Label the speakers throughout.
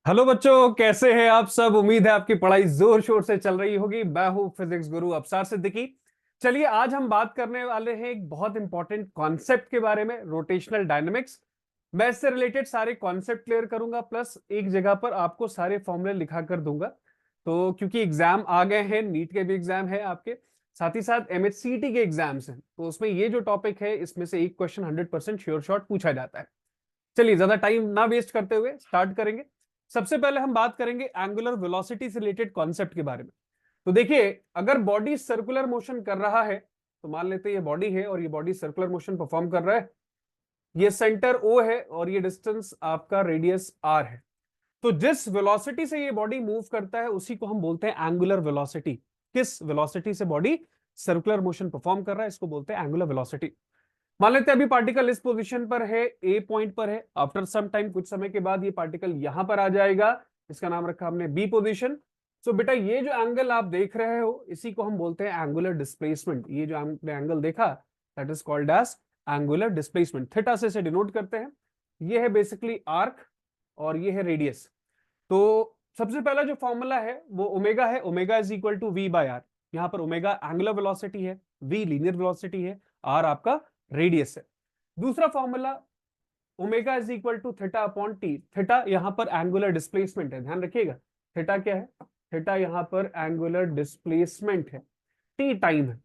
Speaker 1: Hello बच्चों, कैसे हैं आप सब। उम्मीद है आपकी पढ़ाई जोर शोर से चल रही होगी। मैं हूं फिजिक्स गुरु अफसार सिद्दीकी। चलिए, आज हम बात करने वाले हैं एक बहुत इंपॉर्टेंट कॉन्सेप्ट के बारे में, रोटेशनल डायनेमिक्स। मैं इससे रिलेटेड सारे कॉन्सेप्ट क्लियर करूंगा, प्लस एक जगह पर आपको सारे फॉर्मूले लिखा कर दूंगा। तो क्योंकि एग्जाम आ गए हैं, नीट के भी एग्जाम है आपके, साथ ही साथ एमएचसीटी के एग्जाम्स हैं, तो उसमें ये जो टॉपिक है इसमें से एक क्वेश्चन 100% श्योर शॉट पूछा जाता है। चलिए, ज्यादा टाइम ना वेस्ट करते हुए स्टार्ट करेंगे। सबसे पहले हम बात करेंगे एंगुलर वेलोसिटी से रिलेटेड कॉन्सेप्ट के बारे में। तो देखिए, अगर बॉडी सर्कुलर मोशन कर रहा है, तो मान लेते हैं ये बॉडी है और ये बॉडी सर्कुलर मोशन परफॉर्म कर रहा है। ये सेंटर ओ है और ये डिस्टेंस आपका रेडियस आर है। तो जिस वेलोसिटी से ये बॉडी मूव करता है उसी को हम बोलते हैं एंगुलर वेलोसिटी। किस वेलोसिटी से बॉडी सर्कुलर मोशन परफॉर्म कर रहा है, इसको बोलते हैं एंगुलर वेलोसिटी। मान लेते हैं अभी पार्टिकल इस पोजीशन पर है, ए पॉइंट पर है। आफ्टर सम टाइम, कुछ समय के बाद ये पार्टिकल यहां पर आ जाएगा। इसका नाम रखा हमने बी पोजीशन। सो बेटा, ये जो एंगल आप देख रहे हो इसी को हम बोलते हैं एंगुलर डिस्प्लेसमेंट। ये जो आपने एंगल देखा, that is called as angular displacement. Theta से इसे डिनोट करते हैं। ये है बेसिकली आर्क और ये है रेडियस। तो सबसे पहला जो फॉर्मूला है वो ओमेगा है। Omega is equal to V by R. यहां पर ओमेगा एंगुलर वेलोसिटी है, वी लीनियर वेलोसिटी है, आर आपका रेडियस है। दूसरा formula, omega is equal to theta upon T. Theta यहां पर एंगुलर डिस्प्लेसमेंट है, ध्यान रखिएगा। थीटा क्या है? थीटा यहां पर एंगुलर डिस्प्लेसमेंट है, टी टाइम है।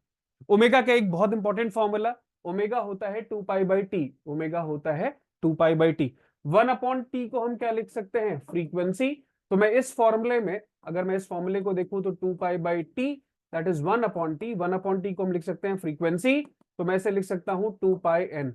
Speaker 1: ओमेगा का एक बहुत इंपॉर्टेंट फॉर्मूला, ओमेगा होता है 2 पाई बाई टी। ओमेगा होता है 2 pi by T. 1 upon T को हम क्या लिख सकते हैं? फ्रीक्वेंसी। तो मैं इस फॉर्मूले में, अगर मैं इस फॉर्मूले को देखूं तो 2 pi by T, that is 1 upon T. 1 upon T को हम लिख सकते हैं फ्रीक्वेंसी। तो मैं इसे लिख सकता हूं 2 पाई एन।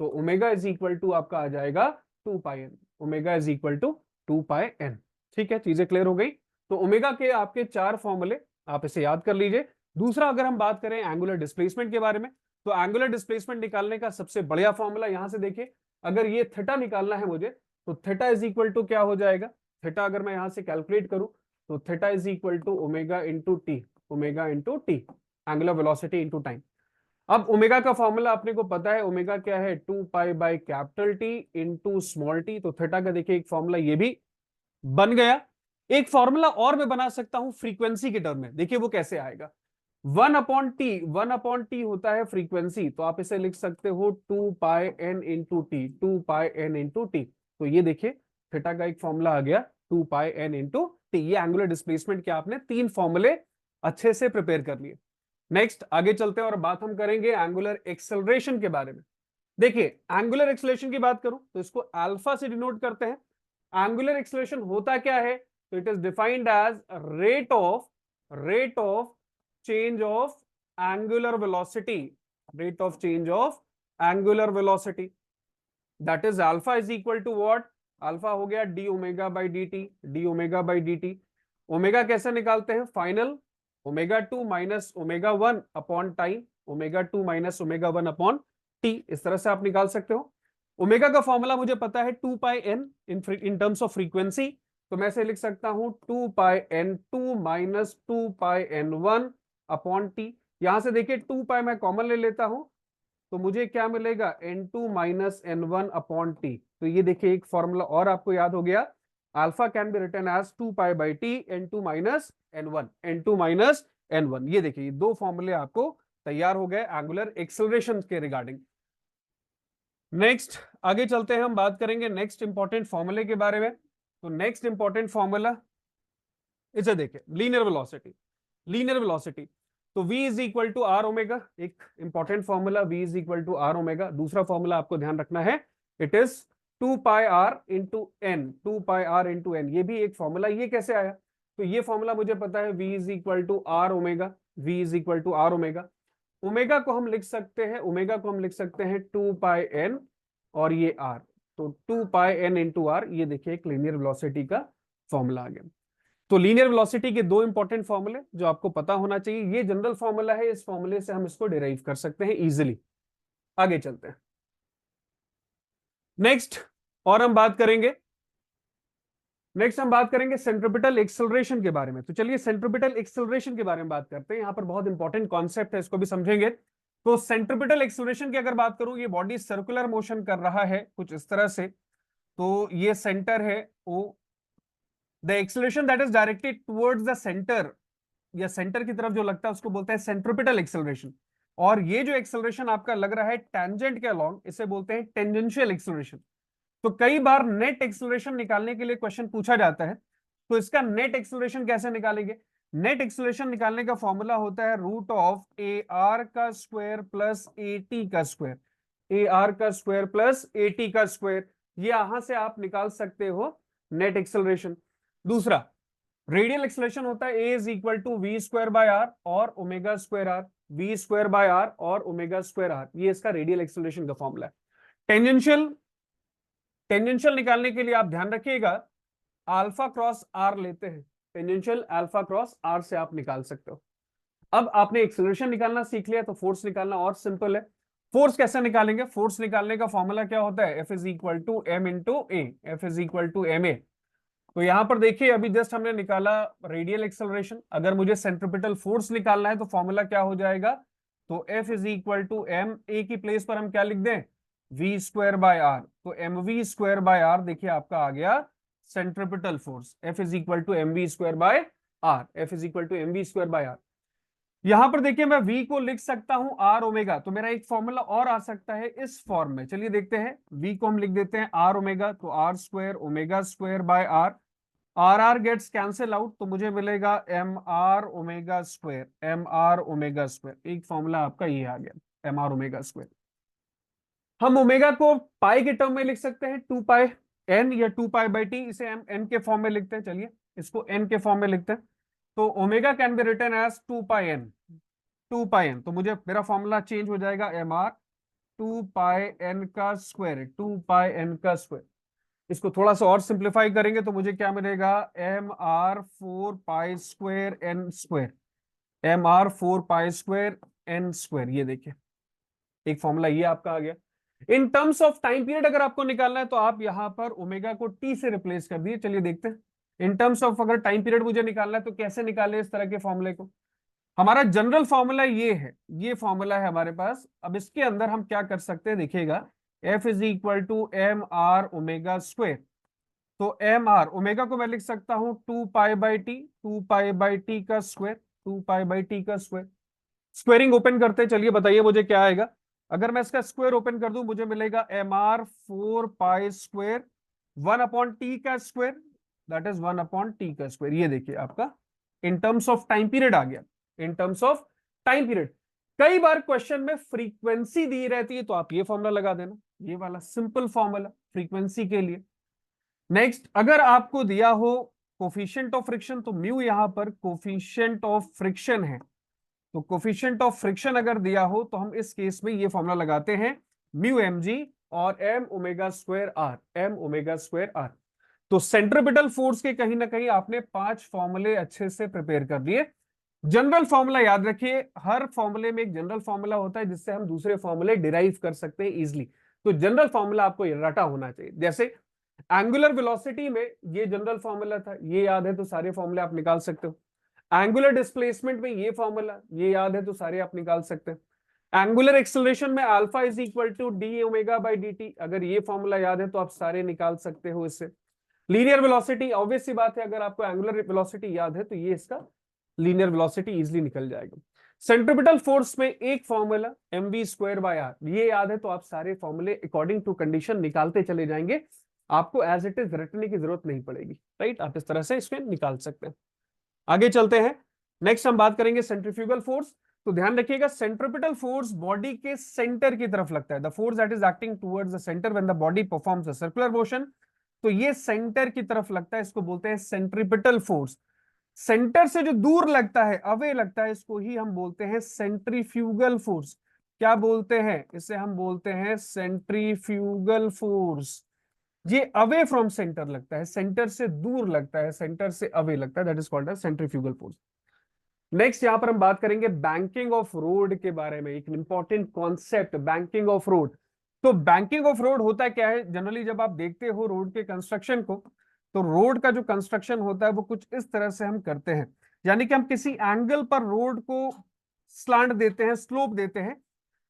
Speaker 1: तो ओमेगा इज इक्वल टू आपका आ जाएगा 2 pi N. Omega is equal to 2 pi N. ठीक है, चीजें क्लियर हो गई। तो ओमेगा के आपके चार फॉर्मूले, आप इसे याद कर लीजिए। दूसरा, अगर हम बात करें एंगुलर डिस्प्लेसमेंट के बारे में, तो एंगुलर डिस्प्लेसमेंट निकालने का सबसे बढ़िया फॉर्मूला यहां से देखिए। अगर ये थीटा निकालना है मुझे, तो थीटा इज इक्वल टू क्या हो जाएगा? थीटा अगर मैं यहां से कैलकुलेट करूं, तो theta is equal to omega into T. Omega into T, angular velocity into time. अब ओमेगा का फॉर्मूला अपने को पता है, ओमेगा क्या है? 2 pi by capital T into small t. तो थीटा का देखिए एक फॉर्मूला ये भी बन गया। एक फॉर्मूला और मैं बना सकता हूं फ्रीक्वेंसी के टर्म में, देखिए वो कैसे आएगा। 1 अपॉन टी, 1 अपॉन टी होता है फ्रीक्वेंसी, तो आप इसे लिख सकते हो 2 pi N into T. 2 pi N into T. तो ये देखिए, थीटा का एक फॉर्मूला आ गया 2 पाई एन इंटू टी। ये एंगुलर डिस्प्लेसमेंट के आपने तीन फॉर्मूले अच्छे से प्रिपेयर कर लिए। नेक्स्ट आगे चलते हैं और बात हम करेंगे एंगुलर एक्सेलरेशन के बारे में। देखिए, एंगुलर एक्सेलरेशन की बात करूं तो इसको अल्फा से डिनोट करते हैं। एंगुलर एक्सेलरेशन होता क्या है? तो it is defined as rate of change of angular velocity. Rate of change of angular velocity, that is alpha is equal to what? Alpha हो गया D omega by D T. D omega by D T. Omega कैसे निकालते हैं? Final omega 2 minus omega 1 upon time. Omega 2 minus omega 1 upon T, इस तरह से आप निकाल सकते हो। ओमेगा का फॉर्मूला मुझे पता है 2 pi N in terms of frequency. तो मैं इसे लिख सकता हूं 2 pi N 2 minus 2 pi N 1 upon T. यहां से देखिए 2 पाई मैं कॉमन ले लेता हूं, तो मुझे क्या मिलेगा? N2 minus N1 upon T. तो ये देखिए एक फॉर्मूला और आपको याद हो गया। Alpha can be written as 2 pi by T N2 minus N1। N2 minus N1, ये देखिए ये दो फॉर्मूले आपको तैयार हो गए एंगुलर एक्सेलरेशन के रिगार्डिंग। नेक्स्ट आगे चलते हैं, हम बात करेंगे नेक्स्ट इंपॉर्टेंट फॉर्मूले के बारे में। तो नेक्स्ट इंपॉर्टेंट फॉर्मूला, इसे देखिए, लीनियर वेलोसिटी। लीनियर वेलोसिटी, तो v is equal to R omega. एक important formula, v is equal to R omega. दूसरा फॉर्मूला आपको ध्यान रखना है, it is 2 pi R into N. 2 pi R into N, ये भी एक फॉर्मूला। ये कैसे आया? तो ये फॉर्मूला मुझे पता है, v is equal to R omega. v is equal to R omega. Omega को हम लिख सकते हैं, ओमेगा को हम लिख सकते हैं 2 पाई एन और ये आर। तो 2 पाई एन इंटू आर, ये देखिए एक लीनियर वेलोसिटी का फॉर्मूला आ गया। तो लीनियर वेलोसिटी के दो इंपॉर्टेंट फॉर्मूले जो आपको पता होना चाहिए। ये जनरल फॉर्मूला है, इस फॉर्मूले से हम इसको डिराइव कर सकते हैं इजीली। आगे चलते हैं नेक्स्ट, और हम बात करेंगे सेंट्रिपिटल एक्सेलरेशन के बारे में। तो चलिए सेंट्रिपिटल एक्सेलरेशन के बारे में बात करते हैं। यहां पर बहुत इंपॉर्टेंट कॉन्सेप्ट है, इसको भी समझेंगे। तो सेंट्रिपिटल एक्सेलरेशन की अगर बात करूं, ये बॉडी सर्कुलर मोशन कर रहा है कुछ इस तरह से। तो ये सेंटर है O, the acceleration that is directed towards the centre, या सेंटर की तरफ जो लगता है उसको बोलते हैं सेंट्रिपिटल एक्सेलरेशन। और ये जो एक्सेलरेशन आपका लग रहा है टेंजेंट के अलोंग, इसे बोलते हैं टेंजेंशियल एक्सेलरेशन। तो कई बार नेट एक्सेलरेशन निकालने के लिए क्वेश्चन पूछा जाता है, तो इसका नेट एक्सेलरेशन कैसे निकालेंगे? नेट एक्सेलरेशन निकालने का फॉर्मूला होता है रूट ऑफ ए आर का स्क्वायर प्लस ए टी का स्क्वायर, ए आर का स्क्वायर प्लस ए टी का स्क्वायर। ये यहां से आप निकाल सकते हो नेट एक्सेलरेशन। दूसरा रेडियल एक्सेलरेशन होता है A is equal to V square by R और omega square R, V square by R और ओमेगा स्क्वायर आर, ये इसका रेडियल एक्सेलरेशन का फॉर्मूला है। टेंजेंशियल, टेंजेंशियल निकालने के लिए आप ध्यान रखिएगा अल्फा क्रॉस आर लेते हैं, टेंजेंशियल अल्फा क्रॉस आर से आप निकाल सकते हो। अब आपने एक्सेलरेशन निकालना सीख लिया तो फोर्स निकालना और सिंपल है। फोर्स कैसे निकालेंगे? फोर्स निकालने का फॉर्मूला क्या होता है? F is equal to M into A, F is equal to M A. तो यहां पर देखिए अभी जस्ट हमने निकाला रेडियल एक्सेलरेशन, अगर मुझे सेंट्रिपिटल फोर्स निकालना है तो फॉर्मूला क्या हो जाएगा? तो F is equal to M, A की प्लेस पर हम क्या लिख दें? वी स्क्वायर बाय आर, तो M V square by R देखिए आपका आ गया centripetal force. F is equal to M V square by R, F is equal to M V square by R. यहां पर देखिए मैं v को लिख सकता हूं आर ओमेगा, तो मेरा एक फॉर्मूला और आ सकता है इस फॉर्म में। चलिए देखते हैं, v को हम लिख देते हैं आर ओमेगा, तो R square omega square by R, R R gets cancel out, तो मुझे मिलेगा M R omega square, M R omega square. एक फॉर्मूला आपका ये आ गया एम आर ओमेगा स्क्वायर। हम ओमेगा को पाई के टर्म में लिख सकते हैं, 2 पाई एन या 2 पाई बाई टी, इसे हम एन के फॉर्म में लिखते हैं। चलिए इसको एन के फॉर्म में लिखते हैं, तो omega can be written as 2 pi N, 2 pi N. तो मुझे मेरा फॉर्मूला चेंज हो जाएगा एम आर 2 पाई एन का स्क्वायर, 2 पाई एन का स्क्वायर। इसको थोड़ा सा और सिंप्लीफाई करेंगे तो मुझे क्या मिलेगा? M R 4 pi square N square, M R 4 pi square N square. ये देखिए एक फॉर्मूला ये आपका आ गया। In terms of time period अगर आपको निकालना है तो आप यहां पर ओमेगा को टी से रिप्लेस कर दिए। चलिए देखते हैं इन टर्म्स ऑफ अगर टाइम पीरियड मुझे निकालना है तो कैसे निकाले इस तरह के फॉर्मूले को। हमारा जनरल फॉर्मूला ये है, ये फॉर्मूला है हमारे पास। अब इसके अंदर हम क्या कर सकते हैं देखिएगा, F is equal to M R omega square. तो एम आर ओमेगा को मैं लिख सकता हूं 2 pi by T, 2 pi by T का स्क्वायर, 2 पाई बाई टी का स्क्वायर। स्क्वेयरिंग ओपन करते हैं, चलिए बताइए मुझे क्या आएगा। अगर मैं इसका स्क्वायर ओपन कर दूं मुझे मिलेगा M R 4 pi square 1 upon T का square, that is 1 upon T का स्क्वायर। ये देखिए आपका in terms of time period आ गया, in terms of time period. कई बार क्वेश्चन में फ्रीक्वेंसी दी रहती है तो आप ये फॉर्मूला लगा देना, ये वाला सिंपल फॉर्मूला फ्रीक्वेंसी के लिए। नेक्स्ट अगर आपको दिया हो कोफिशिएंट ऑफ फ्रिक्शन, तो म्यू यहां पर कोफिशिएंट ऑफ फ्रिक्शन है, तो कोफिशिएंट ऑफ फ्रिक्शन अगर दिया हो तो हम इस केस में ये फॉर्मूला लगाते हैं म्यू एम जी और M omega square R, M omega square R. तो सेंट्रिपिटल फोर्स के कहीं ना कहीं आपने 5 फॉर्मूले अच्छे से प्रिपेयर कर दिए। जनरल फॉर्मूला याद रखिए, हर फॉर्मूले में एक जनरल फॉर्मूला होता है जिससे हम दूसरे फॉर्मूले डिराइव कर सकते हैं इजीली। तो जनरल फॉर्मूला आपको रटा होना चाहिए। जैसे एंगुलर वेलोसिटी में ये जनरल फॉर्मूला था, ये याद है तो सारे फॉर्मूले आप निकाल सकते हो। एंगुलर डिस्प्लेसमेंट में ये फॉर्मूला ये याद है तो सारे आप निकाल सकते हैं। एंगुलर एक्सेलरेशन में alpha is equal to D omega by D T, अगर ये फॉर्मूला याद है तो आप सारे निकाल सकते हो इससे। लीनियर वेलोसिटी ऑब्वियस सी बात है, अगर आपको एंगुलर वेलोसिटी याद है तो ये इसका लीनियर वेलोसिटी इजीली निकल जाएगा। सेंट्रिपिटल फोर्स में एक formula M V square by R, ये याद है तो आप सारे फॉर्मूले अकॉर्डिंग टू कंडीशन निकालते चले जाएंगे, आपको एज इट इज रटने की जरूरत नहीं पड़ेगी। राइट, आप इस तरह से इसमें निकाल सकते हैं। आगे चलते हैं, नेक्स्ट हम बात करेंगे सेंट्रीफ्यूगल फोर्स। तो ध्यान रखिएगा सेंट्रिपिटल फोर्स बॉडी के सेंटर की तरफ लगता है, the force that is acting towards the centre when the body performs a circular motion. तो ये सेंटर की तरफ लगता है, इसको बोलते हैं सेंट्रिपिटल फोर्स। सेंटर से जो दूर लगता है, अवे लगता है, इसको ही हम बोलते हैं सेंट्रीफ्यूगल फोर्स। क्या बोलते हैं इसे? हम बोलते हैं सेंट्रीफ्यूगल फोर्स। ये अवे फ्रॉम सेंटर लगता है, सेंटर से दूर लगता है, सेंटर से अवे लगता है, that is called as centrifugal force. Next यहां पर हम बात करेंगे बैंकिंग ऑफ रोड के बारे में, एक important concept banking of road. तो बैंकिंग ऑफ रोड होता है क्या है? जनरली जब आप देखते हो रोड के कंस्ट्रक्शन को, तो रोड का जो कंस्ट्रक्शन होता है वो कुछ इस तरह से हम करते हैं, यानी कि हम किसी एंगल पर रोड को स्लांट देते हैं, स्लोप देते हैं।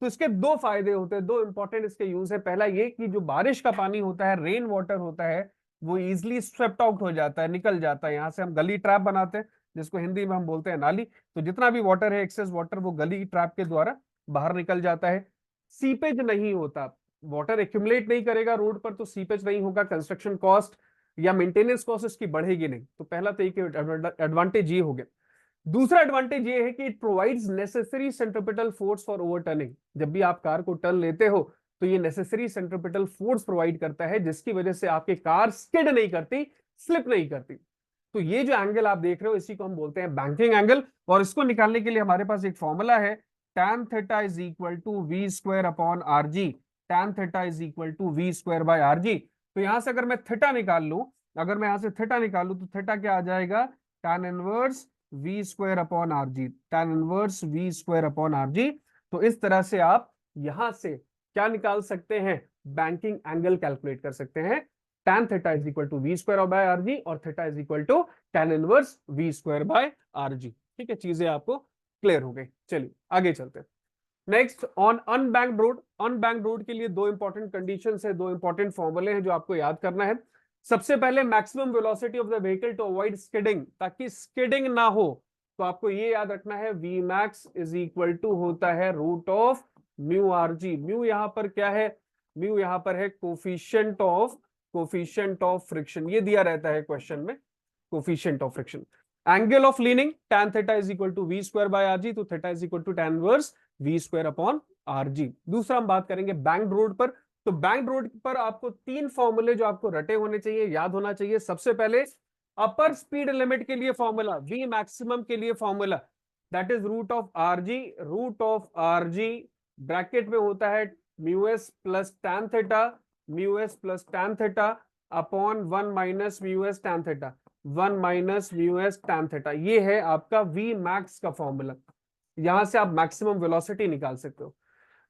Speaker 1: तो इसके दो फायदे होते हैं, दो इंपॉर्टेंट इसके यूज है। पहला ये कि जो बारिश का पानी होता है, रेन वाटर होता है, वो इजिली स्वेप्ट आउट हो जाता है, निकल जाता है। यहाँ से हम गली ट्रैप बनाते हैं, जिसको हिंदी में हम बोलते हैं नाली। तो जितना भी वाटर है, एक्सेस वाटर, वो गली ट्रैप के द्वारा बाहर निकल जाता है। सीपेज नहीं होता, वाटर एक्यूमुलेट नहीं करेगा रोड पर, तो सीपेज नहीं होगा। कंस्ट्रक्शन कॉस्ट या मेंटेनेंस कॉस्ट इसकी बढ़ेगी नहीं। तो पहला तो एक एडवांटेज ये हो गया। दूसरा एडवांटेज ये है कि it provides necessary centripetal force for overturning. जब भी आप कार को टर्न लेते हो तो ये नेसेसरी सेंट्रिपिटल फोर्स प्रोवाइड करता है, जिसकी वजह से आपकी कार स्किड नहीं करती, स्लिप नहीं करती। तो ये जो एंगल आप देख रहे हो, इसी को हम बोलते हैं बैंकिंग एंगल। और इसको निकालने के लिए हमारे पास एक फॉर्मूला है, tan theta is equal to V square upon R G. tan theta is equal to V square by R G. तो यहां से अगर मैं थीटा निकाल लूं, अगर मैं यहां से थीटा निकालूं, तो थीटा क्या आ जाएगा, tan inverse V square upon R G. tan inverse V square upon R G. तो इस तरह से आप यहां से क्या निकाल सकते हैं, बैंकिंग एंगल कैलकुलेट कर सकते हैं। tan theta is equal to V square by R G, और theta is equal to tan inverse V square by R G. ठीक है, चीजें आपको क्लियर हो गई। चलिए आगे चलते हैं। Next, on unbanked road. Unbanked road के लिए दो इंपॉर्टेंट कंडीशंस है, दो इंपॉर्टेंट फॉर्मूले हैं जो आपको याद करना है। सबसे पहले maximum velocity of the vehicle to avoid skidding, ताकि स्किडिंग ना हो, तो आपको ये याद रखना है, V max is equal to होता है root of mu R G. Mu यहां पर क्या है, म्यू यहां पर है कोफिशिएंट ऑफ फ्रिक्शन, ये दिया रहता है क्वेश्चन में, coefficient of friction. Angle of leaning, tan theta is equal to V square by R G, तो theta is equal to tan inverse V square upon R G. दूसरा हम बात करेंगे बैंक्ड रोड पर। तो बैंक्ड रोड पर आपको तीन फॉर्मूले जो आपको रटे होने चाहिए, याद होना चाहिए। सबसे पहले अपर स्पीड लिमिट के लिए फॉर्मूला, वी मैक्सिमम के लिए formula, that is root of R G. Root of R G bracket में होता है mu S plus tan theta, mu S plus tan theta upon 1 minus mu S tan theta, 1 minus mu S tan theta. ये है आपका V max का formula. यहां से आप मैक्सिमम वेलोसिटी निकाल सकते हो।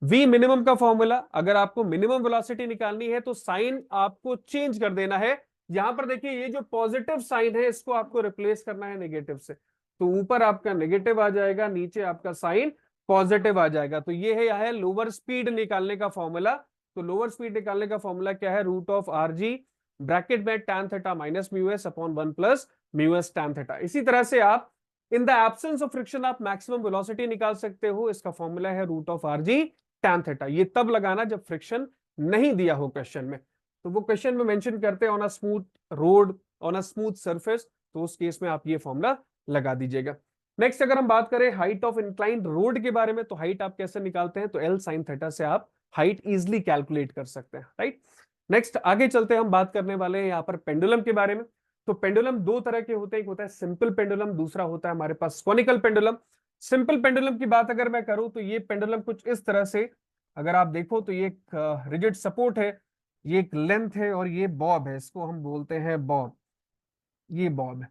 Speaker 1: वी मिनिमम का फॉर्मूला, अगर आपको मिनिमम वेलोसिटी निकालनी है तो साइन आपको चेंज कर देना है। यहां पर देखिए, ये जो पॉजिटिव साइन है इसको आपको रिप्लेस करना है नेगेटिव से। तो ऊपर आपका नेगेटिव आ जाएगा, नीचे आपका साइन पॉजिटिव आ जाएगा। तो ये है लोअर स्पीड निकालने का फॉर्मूला। तो लोअर स्पीड निकालने का फॉर्मूला क्या है, root of R G bracket में tan theta minus mu S upon 1 plus mu S tan theta. इसी तरह से आप in the absence of friction आप मैक्सिमम वेलोसिटी निकाल सकते हो। इसका फॉर्मूला है root of R G tan theta. ये तब लगाना जब फ्रिक्शन नहीं दिया हो क्वेश्चन में। तो वो क्वेश्चन में मेंशन करते हैं on a smooth road, on a smooth surface, तो उस केस में आप ये फॉर्मूला लगा दीजिएगा। नेक्स्ट, अगर हम बात करें हाइट ऑफ इंक्लाइंड रोड के बारे में, तो हाइट आप कैसे निकालते हैं, तो एल साइन थीटा से आप हाइट इजिली कैलकुलेट कर सकते हैं, राइट। नेक्स्ट आगे चलते हैं, हम बात करने वाले हैं यहाँ पर पेंडुलम के बारे में। तो पेंडुलम दो तरह के होते हैं, एक होता है सिंपल पेंडुलम, दूसरा होता है हमारे पास कोनिकल पेंडुलम। सिंपल पेंडुलम की बात अगर मैं करूं तो ये पेंडुलम कुछ इस तरह से, अगर आप देखो तो ये एक रिजिड सपोर्ट है, ये एक लेंथ है, और ये बॉब है, इसको हम बोलते हैं बॉब। ये बॉब है,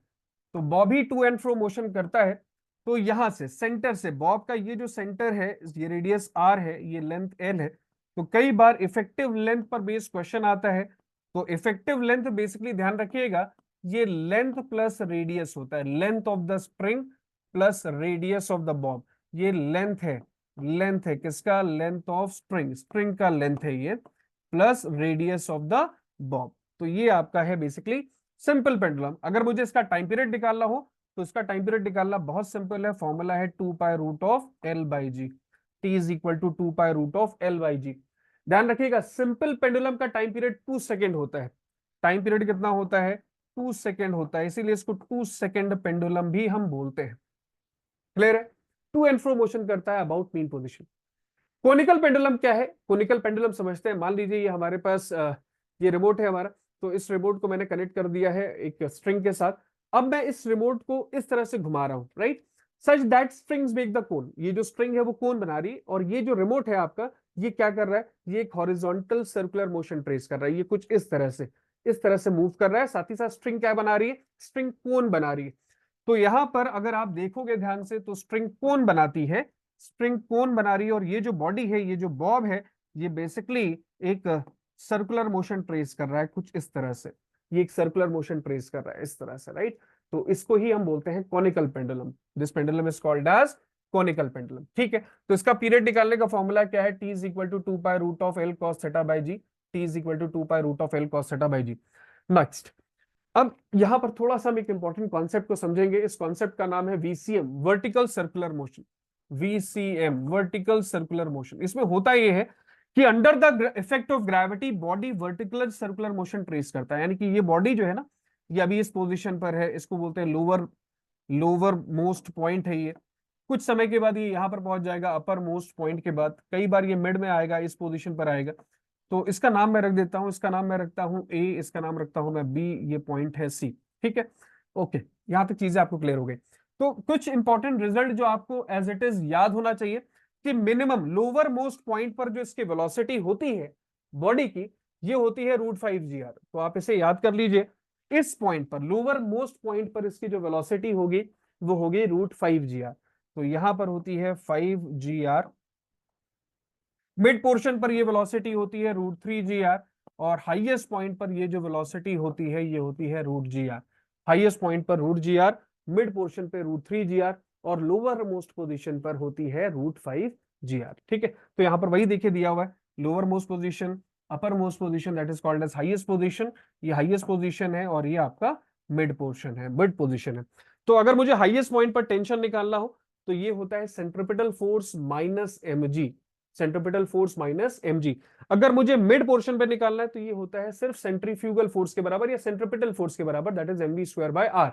Speaker 1: तो बॉब ही टू एंड फ्रो मोशन करता है। तो यहां से सेंटर से बॉब का ये जो सेंटर है, ये रेडियस आर है, ये लेंथ एल है। तो कई बार इफेक्टिव लेंथ पर बेस्ड क्वेश्चन आता है। तो इफेक्टिव लेंथ बेसिकली ध्यान रखिएगा, ये लेंथ प्लस रेडियस होता है, length of the spring plus radius of the Bob. ये लेंथ है किसका, लेंथ ऑफ स्प्रिंग, स्प्रिंग का लेंथ है ये, plus radius of the Bob. तो ये आपका है बेसिकली सिंपल पेंडुलम। अगर मुझे इसका टाइम पीरियड निकालना हो तो इसका टाइम पीरियड निकालना बहुत सिंपल है, फॉर्मूला है 2 pi root of L by G. T is equal to 2 pi root of L by G. ध्यान रखिएगा, सिंपल पेंडुलम का टाइम पीरियड 2 सेकेंड होता है। टाइम पीरियड कितना होता है, 2 सेकेंड होता है, इसीलिए इसको 2 सेकेंड पेंडुलम भी हम बोलते हैं। क्लियर है, टू एंड फ्रो मोशन करता है about mean position. Conical pendulum क्या है, कोनिकल पेंडुलम समझते हैं। मान लीजिए ये हमारे पास ये रिमोट है हमारा, तो इस रिमोट को मैंने कनेक्ट कर दिया है एक स्ट्रिंग के साथ। अब मैं इस रिमोट को इस तरह से घुमा रहा हूं, right, such that strings make the cone. ये जो स्ट्रिंग है वो कोन बना रही है, और ये जो रिमोट है आपका, ये क्या कर रहा है, ये एक हॉरिजॉन्टल सर्कुलर मोशन ट्रेस कर रहा है। ये कुछ इस तरह से मूव कर रहा है, साथ ही साथ स्ट्रिंग क्या बना रही है, स्ट्रिंग कोन बना रही है। तो यहां पर अगर आप देखोगे ध्यान से, तो स्ट्रिंग कोन बनाती है, स्प्रिंग कोन बना रही है, और ये जो बॉडी है, ये जो बॉब है, ये बेसिकली एक सर्कुलर मोशन ट्रेस कर रहा है कुछ इस तरह से। ये एक सर्कुलर मोशन ट्रेस कर रहा है इस तरह से, राइट। तो इसको ही हम बोलते हैं conical pendulum. This pendulum is called as conical pendulum, ठीक है। तो इसका पीरियड निकालने का फॉर्मूला क्या है, T is equal to 2 pi root of L cos theta by G. T is equal to 2 pi root of L cos theta by G. Next, अब यहां पर थोड़ा सा हम एक इंपॉर्टेंट कॉन्सेप्ट को समझेंगे। इस कॉन्सेप्ट का नाम है VCM, vertical circular motion. VCM, vertical circular motion. इसमें होता यह है कि under the effect of gravity body vertical circular motion trace करता है। यानी कि ये बॉडी जो है ना, ये अभी इस पोजीशन पर है, इसको बोलते हैं लोअर लोअर मोस्ट पॉइंट है ये। कुछ समय के बाद ये यहां पर पहुंच जाएगा अपर मोस्ट पॉइंट के बाद, कई बार ये मिड में आएगा, इस पोजीशन पर आएगा। तो इसका नाम मैं रख देता हूं, इसका नाम मैं रखता हूं ए, इसका नाम रखता हूं मैं बी, ये पॉइंट है सी। ठीक है, ओके, यहां तक चीजें आपको क्लियर हो गई। तो कुछ इंपॉर्टेंट रिजल्ट जो आपको एज इट इज याद होना चाहिए कि मिनिमम लोअर मोस्ट पॉइंट पर जो इसकी वेलोसिटी होती है बॉडी की, ये होती है √5 g r। तो आप इसे याद कर लीजिए, इस पॉइंट पर, लोअर मोस्ट पॉइंट पर इसकी जो वेलोसिटी होगी वो होगी √5 g r। तो यहां पर होती है 5 g r। मिड पोर्शन पर ये वेलोसिटी होती है √3 g r, और हाईएस्ट पॉइंट पर ये जो वेलोसिटी होती है ये होती है √g r। हाईएस्ट पॉइंट पर √g r, मिड पोर्शन पे √3 g r, और लोअर मोस्ट पोजीशन पर होती है √5 g r। ठीक है, तो यहां पर वही देखिए दिया हुआ है, lower most position, upper most position, that is called as highest position. ये हाईएस्ट पोजीशन है और ये आपका मिड पोर्शन है, मिड पोजीशन है। तो अगर मुझे हाईएस्ट पॉइंट पर टेंशन निकालना हो तो ये होता है centripetal force minus mg, centripetal force minus mg। अगर मुझे मिड पोर्शन पे निकालना है तो ये होता है सिर्फ सेंट्रीफ्यूगल फोर्स के बराबर या सेंट्रिपिटल फोर्स के बराबर, दैट इज mv²/r।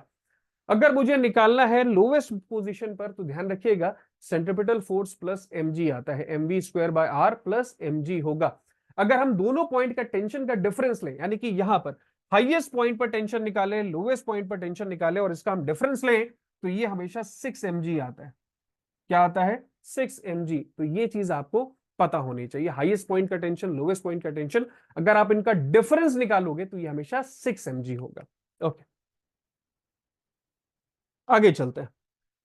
Speaker 1: अगर मुझे निकालना है लोवेस्ट पोजीशन पर तो ध्यान रखिएगा सेंट्रिपिटल फोर्स प्लस mg आता है, mv²/r प्लस mg होगा। अगर हम दोनों पॉइंट का टेंशन का डिफरेंस लें, यानी कि यहां पर हाईएस्ट पॉइंट पर टेंशन निकालें, लोवेस्ट पॉइंट पर टेंशन निकालें, और इसका हम डिफरेंस लें, तो ये हमेशा 6 mg आता है। क्या आता है? 6 mg। तो ये चीज आपको पता होनी चाहिए, हाईएस्ट पॉइंट का टेंशन, लोवेस्ट पॉइंट का टेंशन, अगर आप इनका डिफरेंस निकालोगे तो ये हमेशा 6 mg होगा। ओके, आगे चलते हैं।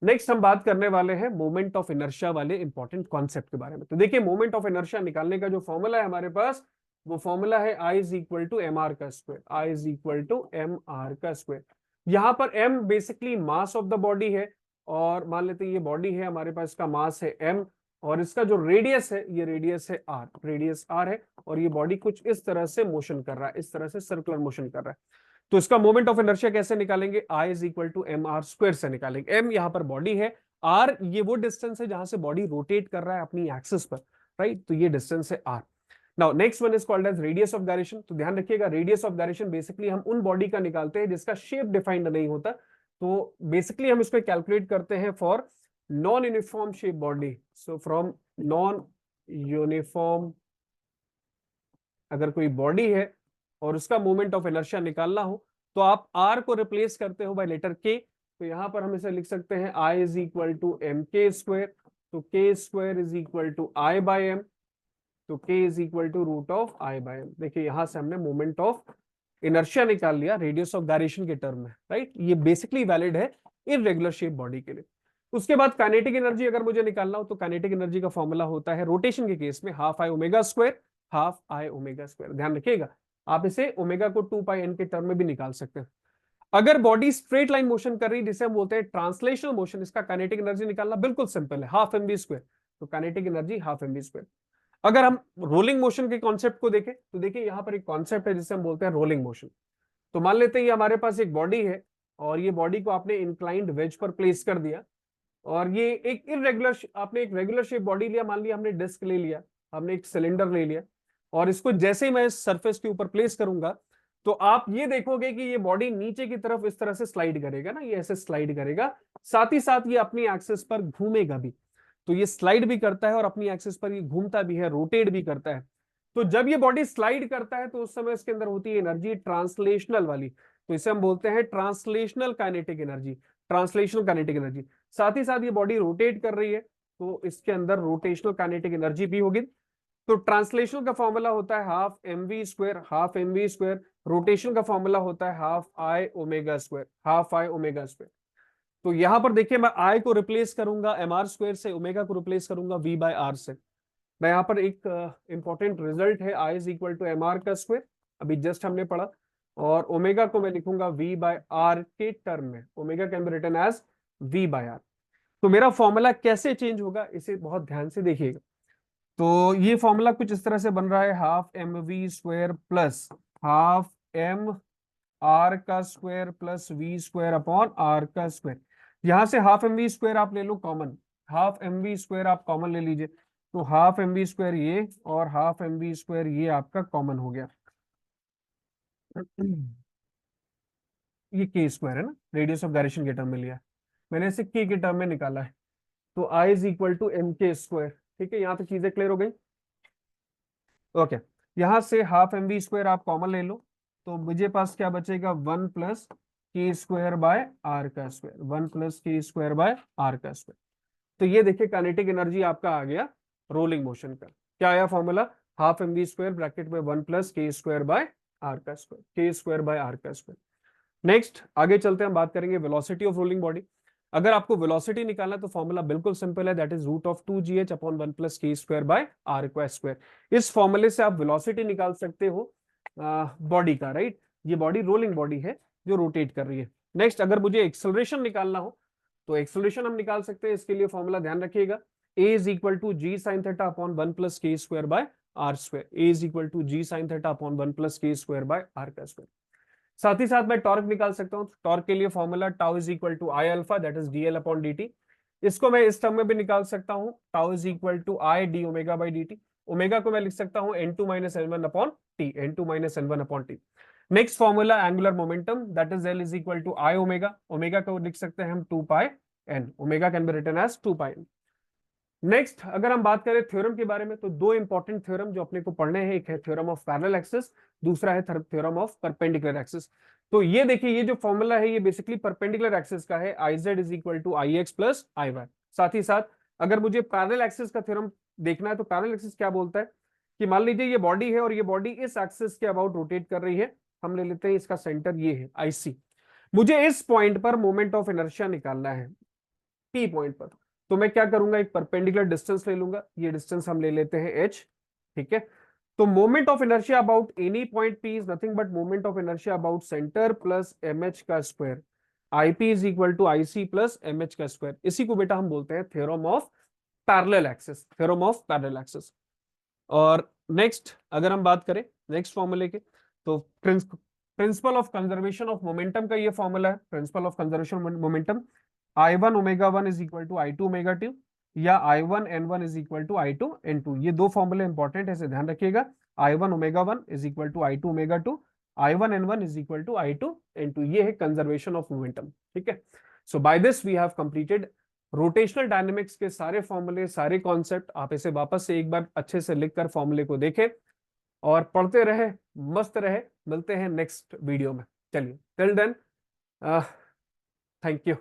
Speaker 1: नेक्स्ट हम बात करने वाले हैं मोमेंट ऑफ इनर्शिया वाले इंपॉर्टेंट कॉन्सेप्ट के बारे में। तो देखिए, मोमेंट ऑफ इनर्शिया निकालने का जो फॉर्मूला है हमारे पास, वो फॉर्मूला है I is equal to M R का square. I is equal to M R का स्क्वायर। यहां पर m basically mass of the body है, और मान लेते हैं ये बॉडी है हमारे पास, इसका मास है m, और इसका जो रेडियस है ये रेडियस है r, रेडियस r है, और ये बॉडी कुछ इस तरह से मोशन कर रहा है, इस तरह से सर्कुलर मोशन कर रहा है। तो इसका मोमेंट ऑफ इनर्शिया कैसे निकालेंगे? I is equal to M R square से निकालेंगे। m यहां पर बॉडी है, r ये वो डिस्टेंस है जहां से बॉडी रोटेट कर रहा है अपनी एक्सिस पर, राइट? तो ये डिस्टेंस है r। Now next one is called as radius of gyration. तो ध्यान रखिएगा, रेडियस ऑफ गायरेशन बेसिकली हम उन बॉडी का निकालते हैं जिसका शेप डिफाइंड नहीं होता। तो बेसिकली हम इसको कैलकुलेट करते हैं for non uniform shape body. So from non uniform, अगर कोई बॉडी है और उसका मोमेंट ऑफ इनर्शिया निकालना हो तो आप r को रिप्लेस करते हो बाय लेटर k। तो यहां पर हम इसे लिख सकते हैं I is equal to M K square. तो k square is equal to I by M. तो k is equal to √I/m। देखिए, यहां से हमने मोमेंट ऑफ इनर्शिया निकाल लिया रेडियस ऑफ गायरेशन के टर्म में, राइट? ये बेसिकली वैलिड है इररेगुलर शेप बॉडी के लिए। उसके बाद काइनेटिक एनर्जी अगर मुझे निकालना हो तो काइनेटिक एनर्जी का फॉर्मूला होता है रोटेशन के केस में half I omega square, half I omega square. ध्यान रखिएगा, आप इसे ओमेगा को 2πn के टर्म में भी निकाल सकते हैं। अगर बॉडी स्ट्रेट लाइन मोशन कर रही है, जिसे हम बोलते हैं ट्रांसलेशनल मोशन, इसका काइनेटिक एनर्जी निकालना बिल्कुल सिंपल है, हाफ mv स्क्वायर। तो kinetic energy half mv square. अगर हम रोलिंग मोशन के कॉन्सेप्ट को देखें तो देखिए, यहां पर एक कॉन्सेप्ट है जिसे हम बोलते हैं रोलिंग मोशन। तो मान लेते हैं ये हमारे पास एक बॉडी है, और ये बॉडी को आपने इंक्लाइंड वेज पर प्लेस कर दिया, और ये एक इररेगुलर, आपने एक रेगुलर शेप बॉडी लिया, मान लिया हमने डिस्क ले लिया, हमने एक सिलेंडर ले लिया, और इसको जैसे ही मैं इस सरफेस के ऊपर प्लेस करूंगा तो आप ये देखोगे कि ये बॉडी नीचे की तरफ इस तरह से स्लाइड करेगा ना, ये ऐसे स्लाइड करेगा, साथ ही साथ ये अपनी एक्सिस पर घूमेगा भी। तो ये स्लाइड भी करता है और अपनी एक्सिस पर ये घूमता भी है, रोटेट भी करता है। तो जब ये बॉडी स्लाइड करता है तो उस समय इसके अंदर होती है एनर्जी ट्रांसलेशनल वाली। तो इसे हम बोलते हैं translational kinetic energy, translational kinetic energy. साथ ही साथ ये बॉडी रोटेट कर रही है तो इसके अंदर रोटेशनल काइनेटिक एनर्जी भी होगी। तो ट्रांसलेशनल का फॉर्मूला होता है half mv square, half mv square. Rotation का फॉर्मूला होता है half I omega square, half I omega square. तो यहां पर देखिए, मैं I को रिप्लेस करूंगा mr स्क्वायर से, ओमेगा को रिप्लेस करूंगा v/r से। मैं यहां पर एक इंपॉर्टेंट रिजल्ट है, I is equal to mr का स्क्वायर, अभी जस्ट हमने पढ़ा, और ओमेगा को मैं लिखूंगा v/r के टर्म में। Omega can be written as v/r। तो मेरा फॉर्मूला कैसे चेंज होगा, इसे बहुत ध्यान से देखिएगा। तो ये फॉर्मूला कुछ इस तरह से बन रहा है, half mv square plus half m R का square plus V square upon R का स्क्वायर। यहां से हाफ एम वी स्क्वायर आप ले लो common, half M V square आप कॉमन ले लीजिए, तो हाफ एम वी स्क्वायर ये और हाफ एम वी स्क्वायर ये आपका कॉमन हो गया। ये के स्क्वायर है ना, रेडियस ऑफ गायरेशन के टर्म में लिया, मैंने इसे के टर्म में निकाला है, तो I is equal to M K square. ठीक है, यहाँ तक चीजें क्लियर हो गई। ओके, यहां से हाफ एम वी स्क्वायर आप कॉमन ले लो, तो मुझे पास क्या बचेगा, 1 + के स्क्वायर बाय आर का square, 1 + K square by R का स्क्वायर। तो ये देखिए काइनेटिक एनर्जी आपका आ गया रोलिंग मोशन का। क्या आया formula, half M V square bracket में 1 + के स्क्वायर बाय आर का square, K square by R का स्क्वायर। नेक्स्ट आगे चलते हैं, हम बात करेंगे वेलोसिटी ऑफ रोलिंग बॉडी। अगर आपको वेलोसिटी निकालना है तो फॉर्मूला बिल्कुल सिंपल है, that is √2gh upon 1 + K square by R का स्क्वायर। इस फॉर्मूले से आप वेलोसिटी निकाल सकते हो बॉडी का, राइट। ये बॉडी रोलिंग बॉडी है जो रोटेट कर रही है। नेक्स्ट अगर मुझे एक्सेलरेशन निकालना हो तो एक्सेलरेशन हम निकाल सकते हैं, इसके लिए फॉर्मूला ध्यान रखिएगा, a is equal to G sine theta upon 1 + K square by R square, a is equal to G sine theta upon 1 + K square by R का स्क्वायर। साथ ही साथ मैं टॉर्क निकाल सकता हूं, टॉर्क के लिए formula tau is equal to I alpha that is D L upon D T. इसको मैं इस टर्म में भी निकाल सकता हूं, tau is equal to I D omega by D T. Omega को मैं लिख सकता हूं n2 - n1 upon T, n2 - n1 upon T. Next formula angular momentum that is L is equal to I omega, omega को लिख सकते हैं हम 2 pi n, omega can be written as 2 pi n। Next अगर हम बात करें theorem के बारे में, तो दो इंपॉर्टेंट थ्योरम जो अपने को पढ़ने हैं, एक है थ्योरम ऑफ पैरेलल एक्सिस, दूसरा है थ्योरम ऑफ परपेंडिकुलर एक्सिस। तो ये देखिए, ये जो फॉर्मूला है ये बेसिकली परपेंडिकुलर एक्सिस का है, I Z is equal to I X plus I Y. साथ ही साथ अगर मुझे पैरेलल एक्सिस का थ्योरम देखना है तो पैरेलल एक्सिस क्या बोलता है कि मान लीजिए ये बॉडी है और ये बॉडी इस एक्सिस के अबाउट रोटेट कर रही है, हम ले लेते हैं इसका सेंटर ये है IC, मुझे इस पॉइंट पर मोमेंट ऑफ इनर्शिया निकालना है P पॉइंट पर, तो मैं क्या करूंगा, एक परपेंडिकुलर डिस्टेंस ले लूंगा, ये डिस्टेंस हम ले लेते हैं h। ठीक है, तो moment of inertia about any point P is nothing but moment of inertia about centre plus mh का square, IP is equal to IC plus mh का स्क्वायर। इसी को बेटा हम बोलते हैं theorem of parallel axis, theorem of parallel axis. और next अगर हम बात करें नेक्स्ट फॉर्मूले के, तो principle of conservation of momentum का ये फॉर्मूला है, principle of conservation momentum, I1 ω1 is equal to I2 ω2 या I1 N1 is equal to I2 N2। ये दो फॉर्मूले इंपॉर्टेंट है, इसे ध्यान रखिएगा, I1 ω1 is equal to I2 ω2, I1 N1 is equal to I2 N2। ये है कंजर्वेशन ऑफ मोमेंटम। ठीक है, so by this we have completed rotational dynamics के सारे फॉर्मूले, सारे कॉन्सेप्ट। आप इसे वापस से एक बार अच्छे से लिखकर फॉर्मूले को देखें और पढ़ते रहे, मस्त रहे। मिलते हैं नेक्स्ट वीडियो में, चलिए टिल देन थैंक यू।